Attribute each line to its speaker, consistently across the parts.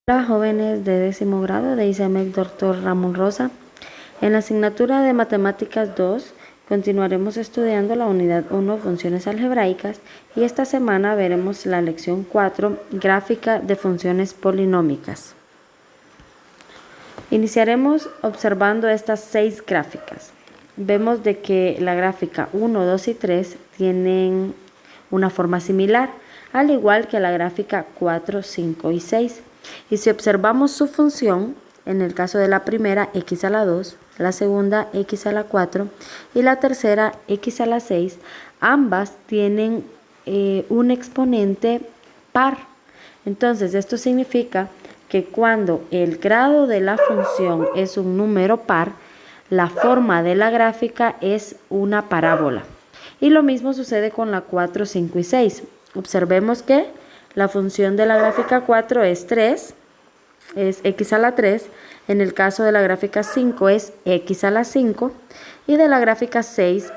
Speaker 1: Hola jóvenes de 10º grado de ICEMEC Dr. Ramón Rosa. En la asignatura de Matemáticas 2 continuaremos estudiando la unidad 1, funciones algebraicas, y esta semana veremos la lección 4, gráfica de funciones polinómicas. Iniciaremos observando estas 6 gráficas. Vemos de que la gráfica 1, 2 y 3 tienen una forma similar, al igual que la gráfica 4, 5 y 6. Y si observamos su función, en el caso de la primera, x a la 2, la segunda, x a la 4 y la tercera, x a la 6, ambas tienen un exponente par. Entonces, esto significa que cuando el grado de la función es un número par, la forma de la gráfica es una parábola. Y lo mismo sucede con la 4, 5 y 6. Observemos que la función de la gráfica 4 es 3, es x a la 3. En el caso de la gráfica 5 es x a la 5. Y de la gráfica 6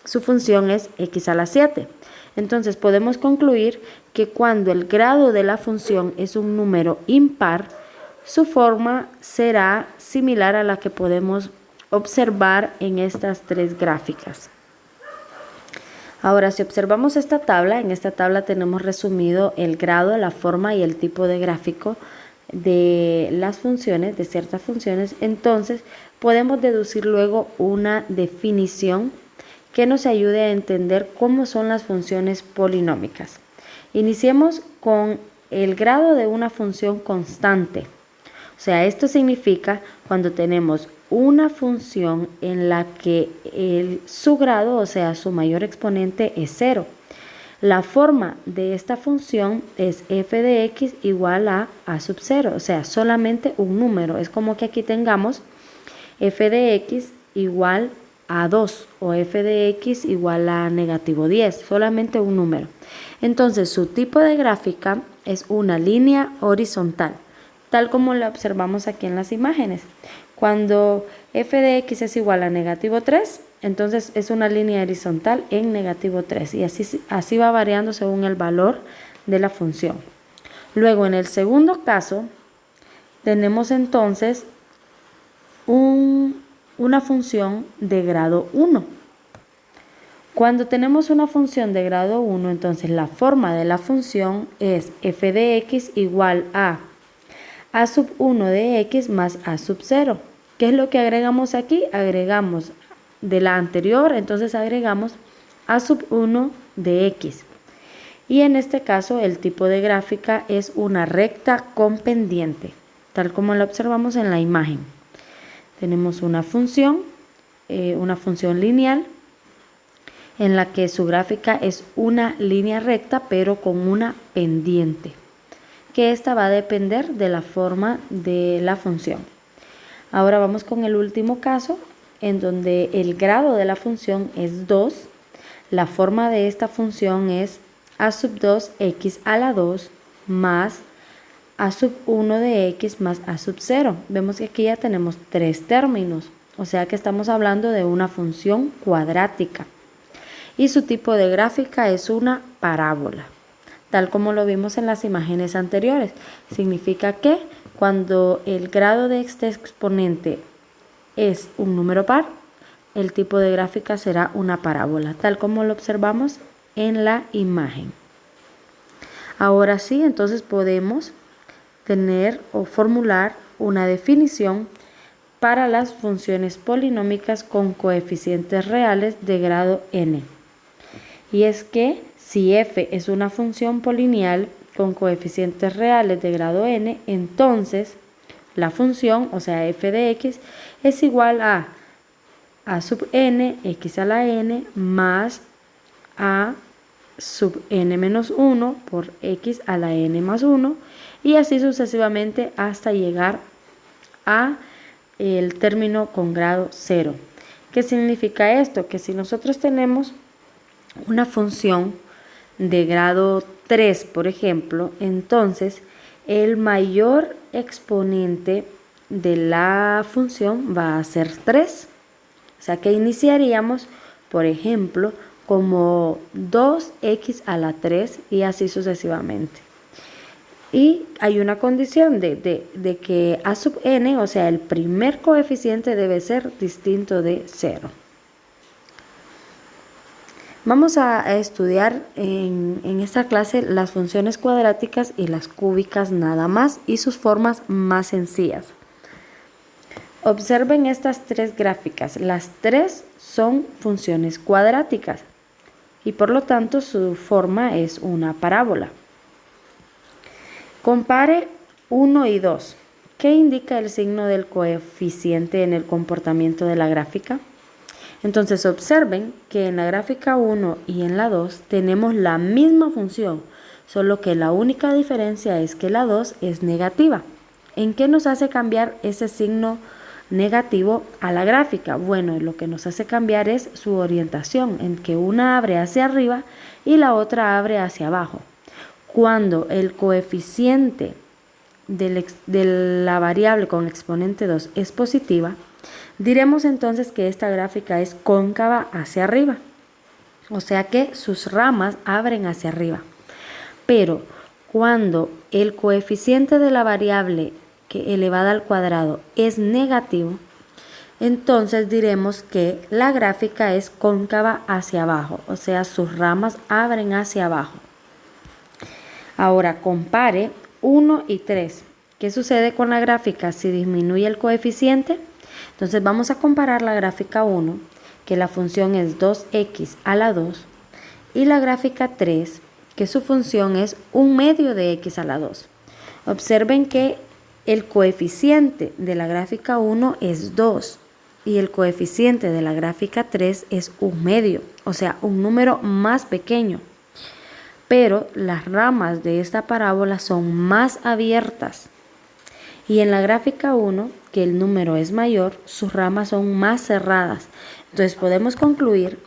Speaker 1: su función es x a la 7. Entonces podemos concluir que cuando el grado de la función es un número impar, su forma será similar a la que podemos observar en estas 3 gráficas. Ahora, si observamos esta tabla, en esta tabla tenemos resumido el grado, la forma y el tipo de gráfico de las funciones, de ciertas funciones. Entonces, podemos deducir luego una definición que nos ayude a entender cómo son las funciones polinómicas. Iniciemos con el grado de una función constante. O sea, esto significa cuando tenemos una función en la que su grado, o sea, su mayor exponente es 0. La forma de esta función es f de x igual a sub 0, o sea, solamente un número. Es como que aquí tengamos f de x igual a 2 o f de x igual a negativo 10, solamente un número. Entonces, su tipo de gráfica es una línea horizontal, tal como la observamos aquí en las imágenes. Cuando f de x es igual a negativo 3, entonces es una línea horizontal en negativo 3, y así va variando según el valor de la función. Luego, en el segundo caso, tenemos entonces una función de grado 1. Cuando tenemos una función de grado 1, entonces la forma de la función es f de x igual a sub 1 de x más a sub 0. ¿Qué es lo que agregamos aquí? Agregamos de la anterior, entonces agregamos a sub 1 de x. Y en este caso el tipo de gráfica es una recta con pendiente, tal como la observamos en la imagen. Tenemos una función lineal en la que su gráfica es una línea recta pero con una pendiente, que esta va a depender de la forma de la función. Ahora vamos con el último caso, en donde el grado de la función es 2. La forma de esta función es a sub 2 x a la 2 más a sub 1 de x más a sub 0. Vemos que aquí ya tenemos 3 términos, o sea que estamos hablando de una función cuadrática. Y su tipo de gráfica es una parábola, tal como lo vimos en las imágenes anteriores. Significa que cuando el grado de este exponente es un número par, el tipo de gráfica será una parábola, tal como lo observamos en la imagen. Ahora sí, entonces podemos tener o formular una definición para las funciones polinómicas con coeficientes reales de grado n. Y es que si f es una función polinomial con coeficientes reales de grado n, entonces la función, o sea f de x, es igual a sub n, x a la n, más a sub n menos 1 por x a la n más 1, y así sucesivamente hasta llegar a el término con grado 0. ¿Qué significa esto? Que si nosotros tenemos una función de grado 3, por ejemplo, entonces el mayor exponente de la función va a ser 3. O sea que iniciaríamos, por ejemplo, como 2x a la 3 y así sucesivamente. Y hay una condición de que a sub n, o sea, el primer coeficiente debe ser distinto de 0. Vamos a estudiar en esta clase las funciones cuadráticas y las cúbicas nada más y sus formas más sencillas. Observen estas tres gráficas. Las tres son funciones cuadráticas y por lo tanto su forma es una parábola. Compare 1 y 2. ¿Qué indica el signo del coeficiente en el comportamiento de la gráfica? Entonces observen que en la gráfica 1 y en la 2 tenemos la misma función, solo que la única diferencia es que la 2 es negativa. ¿En qué nos hace cambiar ese signo negativo a la gráfica? Bueno, lo que nos hace cambiar es su orientación, en que una abre hacia arriba y la otra abre hacia abajo. Cuando el coeficiente de la variable con exponente 2 es positiva, diremos entonces que esta gráfica es cóncava hacia arriba, o sea que sus ramas abren hacia arriba. Pero cuando el coeficiente de la variable que elevada al cuadrado es negativo, entonces diremos que la gráfica es cóncava hacia abajo, o sea sus ramas abren hacia abajo. Ahora compare 1 y 3. ¿Qué sucede con la gráfica si disminuye el coeficiente? Entonces vamos a comparar la gráfica 1, que la función es 2x a la 2, y la gráfica 3, que su función es 1 medio de x a la 2. Observen que el coeficiente de la gráfica 1 es 2 y el coeficiente de la gráfica 3 es 1 medio, o sea, un número más pequeño. Pero las ramas de esta parábola son más abiertas. Y en la gráfica 1, que el número es mayor, sus ramas son más cerradas. Entonces podemos concluir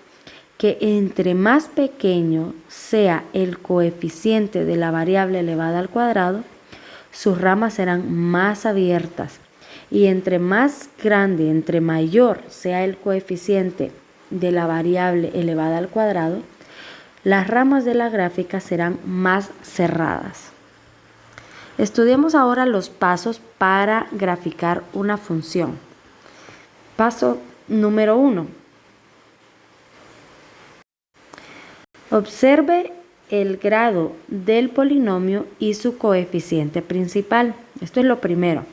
Speaker 1: que entre más pequeño sea el coeficiente de la variable elevada al cuadrado, sus ramas serán más abiertas. Y entre más grande, entre mayor sea el coeficiente de la variable elevada al cuadrado, las ramas de la gráfica serán más cerradas. Estudiemos ahora los pasos para graficar una función. Paso número 1. Observe el grado del polinomio y su coeficiente principal. Esto es lo primero.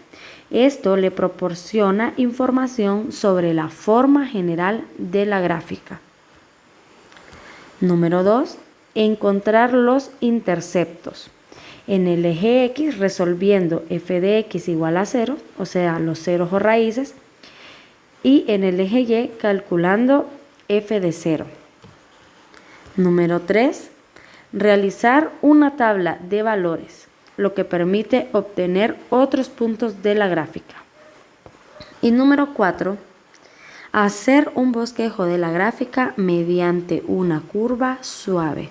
Speaker 1: Esto le proporciona información sobre la forma general de la gráfica. Número 2. Encontrar los interceptos. En el eje X resolviendo f de x igual a 0, o sea, los ceros o raíces, y en el eje Y calculando f de 0. Número 3. Realizar una tabla de valores, lo que permite obtener otros puntos de la gráfica. Y número 4. Hacer un bosquejo de la gráfica mediante una curva suave.